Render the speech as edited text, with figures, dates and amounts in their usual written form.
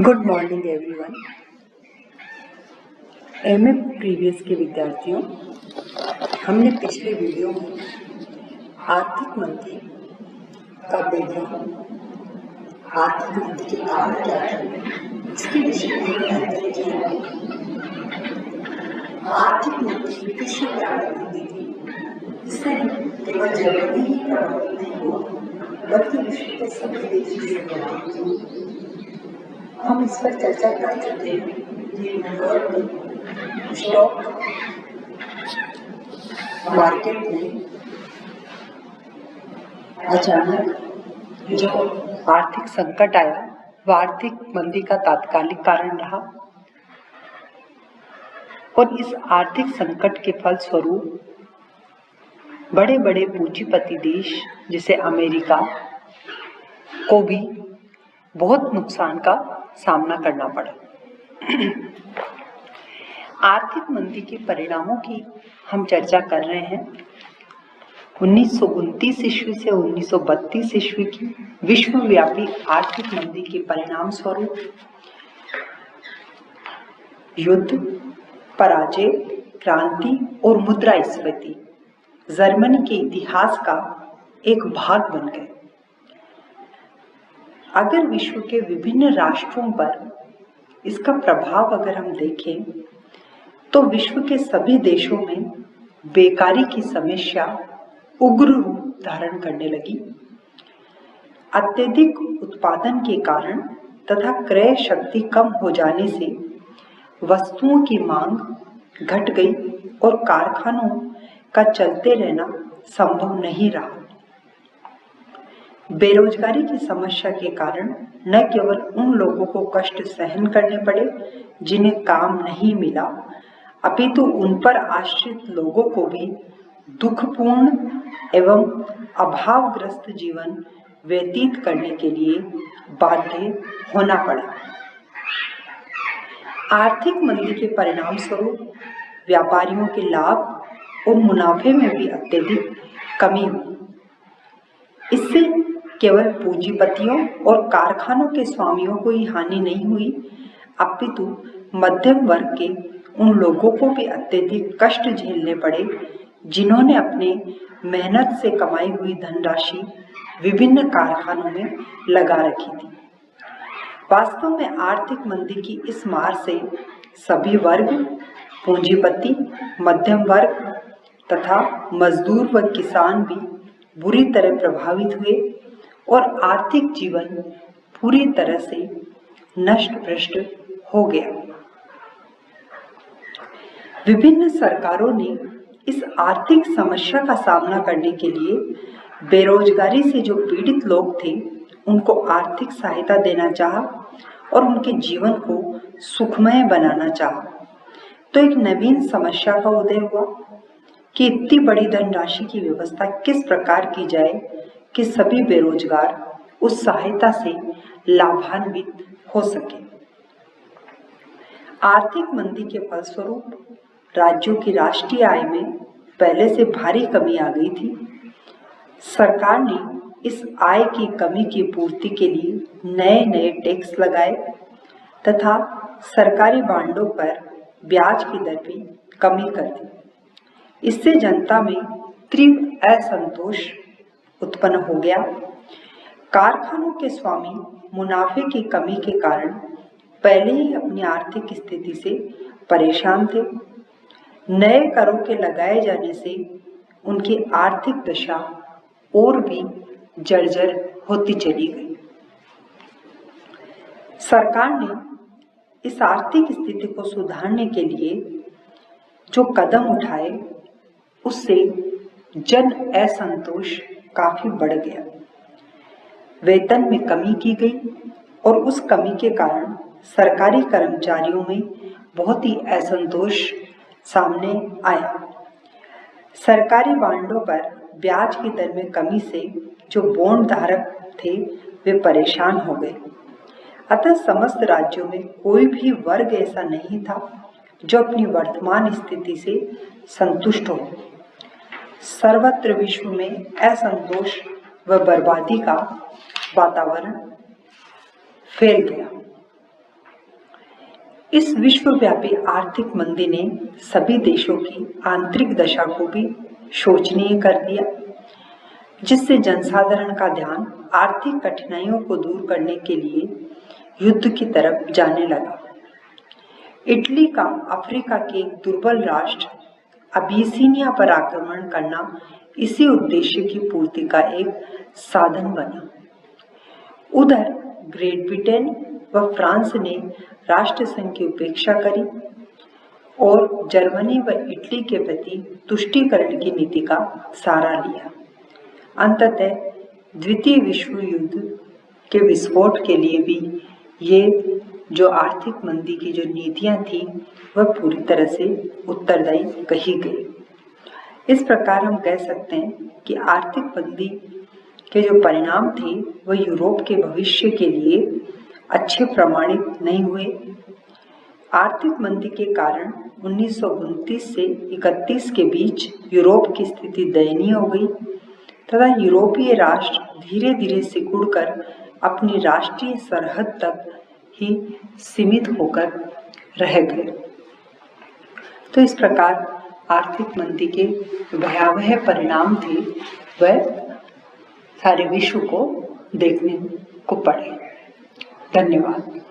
Good morning everyone. MA previous के विद्यार्थियों, हमने पिछले वीडियो में आर्थिक मंदी का बैकग्राउंड, आर्थिक मंदी के कारण क्या थे, इसके विषय में अध्ययन किया। आर्थिक मंदी विश्वव्यापी मंदी थी। इससे केवल जर्मनी ही प्रभावित नहीं हुआ, बल्कि विश्व के सभी देश इससे प्रभावित हुए। हम इस पर चर्चा कर चुके हैं कि स्टॉक मार्केट में अचानक जो आर्थिक संकट आया वह आर्थिक मंदी का तात्कालिक कारण रहा और इस आर्थिक संकट के फलस्वरूप बड़े बड़े पूंजीपति देश जैसे अमेरिका को भी बहुत नुकसान का सामना करना पड़ा। आर्थिक मंदी के परिणामों की हम चर्चा कर रहे हैं। 1929 ईस्वी से 1932 ईस्वी की विश्वव्यापी आर्थिक मंदी के परिणाम स्वरूप युद्ध, पराजय, क्रांति और मुद्रास्फीति जर्मनी के इतिहास का एक भाग बन गए। अगर विश्व के विभिन्न राष्ट्रों पर इसका प्रभाव अगर हम देखें तो विश्व के सभी देशों में बेकारी की समस्या उग्र रूप धारण करने लगी। अत्यधिक उत्पादन के कारण तथा क्रय शक्ति कम हो जाने से वस्तुओं की मांग घट गई और कारखानों का चलते रहना संभव नहीं रहा। बेरोजगारी की समस्या के कारण न केवल उन लोगों को कष्ट सहन करने पड़े जिन्हें काम नहीं मिला, अपितु उन पर आश्रित लोगों को भी दुखपूर्ण एवं अभावग्रस्त जीवन व्यतीत करने के लिए बाध्य होना पड़ा। आर्थिक मंदी के परिणाम स्वरूप व्यापारियों के लाभ और मुनाफे में भी अत्यधिक कमी हुई। इससे केवल पूंजीपतियों और कारखानों के स्वामियों को ही हानि नहीं हुई, अपितु मध्यम वर्ग के उन लोगों को भी अत्यधिक कष्ट झेलने पड़े जिन्होंने अपने मेहनत से कमाई हुई धनराशि विभिन्न कारखानों में लगा रखी थी। वास्तव में आर्थिक मंदी की इस मार से सभी वर्ग, पूंजीपति, मध्यम वर्ग तथा मजदूर व किसान भी बुरी तरह प्रभावित हुए और आर्थिक जीवन पूरी तरह से नष्ट भ्रष्ट हो गया। विभिन्न सरकारों ने इस आर्थिक समस्या का सामना करने के लिए बेरोजगारी से जो पीड़ित लोग थे उनको आर्थिक सहायता देना चाहा और उनके जीवन को सुखमय बनाना चाहा। तो एक नवीन समस्या का उदय हुआ कि इतनी बड़ी धनराशि की व्यवस्था किस प्रकार की जाए कि सभी बेरोजगार उस सहायता से लाभान्वित हो सके। आर्थिक मंदी के फलस्वरूप राज्यों की राष्ट्रीय आय में पहले से भारी कमी आ गई थी। सरकार ने इस आय की कमी की पूर्ति के लिए नए नए टैक्स लगाए तथा सरकारी बांडों पर ब्याज की दर भी कमी कर दी। इससे जनता में तीव्र असंतोष उत्पन्न हो गया। कारखानों के स्वामी मुनाफे की कमी के कारण पहले ही अपनी आर्थिक स्थिति से परेशान थे। नए करों के लगाए जाने से उनकी आर्थिक दशा और भी जर्जर होती चली गई। सरकार ने इस आर्थिक स्थिति को सुधारने के लिए जो कदम उठाए उससे जन असंतोष काफी बढ़ गया। वेतन में कमी की गई और उस कमी के कारण सरकारी कर्मचारियों में बहुत ही असंतोष सामने आया। सरकारी बांडों पर ब्याज की दर में कमी से जो बॉन्ड धारक थे वे परेशान हो गए। अतः समस्त राज्यों में कोई भी वर्ग ऐसा नहीं था जो अपनी वर्तमान स्थिति से संतुष्ट हो। सर्वत्र विश्व में असंतोष व बर्बादी का वातावरण फैल गया। इस विश्वव्यापी आर्थिक मंदी ने सभी देशों की आंतरिक दशा को भी शोचनीय कर दिया, जिससे जनसाधारण का ध्यान आर्थिक कठिनाइयों को दूर करने के लिए युद्ध की तरफ जाने लगा। इटली का अफ्रीका के एक दुर्बल राष्ट्र अबिसिनिया पर आक्रमण करना इसी उद्देश्य की पूर्ति का एक साधन बना। उधर ग्रेट ब्रिटेन व फ्रांस ने राष्ट्रसंघ की उपेक्षा करी और जर्मनी व इटली के प्रति तुष्टीकरण की नीति का सहारा लिया। अंततः द्वितीय विश्व युद्ध के विस्फोट के लिए भी ये जो आर्थिक मंदी की जो नीतियां थी वह पूरी तरह से उत्तरदायी कही गई। इस प्रकार हम कह सकते हैं कि आर्थिक मंदी के जो परिणाम थे वह यूरोप के भविष्य के लिए अच्छे प्रमाणित नहीं हुए। आर्थिक मंदी के कारण 1929 से 31 के बीच यूरोप की स्थिति दयनीय हो गई तथा यूरोपीय राष्ट्र धीरे धीरे सिकुड़कर अपनी राष्ट्रीय सरहद तक ही सीमित होकर रह गए। तो इस प्रकार आर्थिक मंदी के भयावह परिणाम थे वह सारे विश्व को देखने को पड़े। धन्यवाद।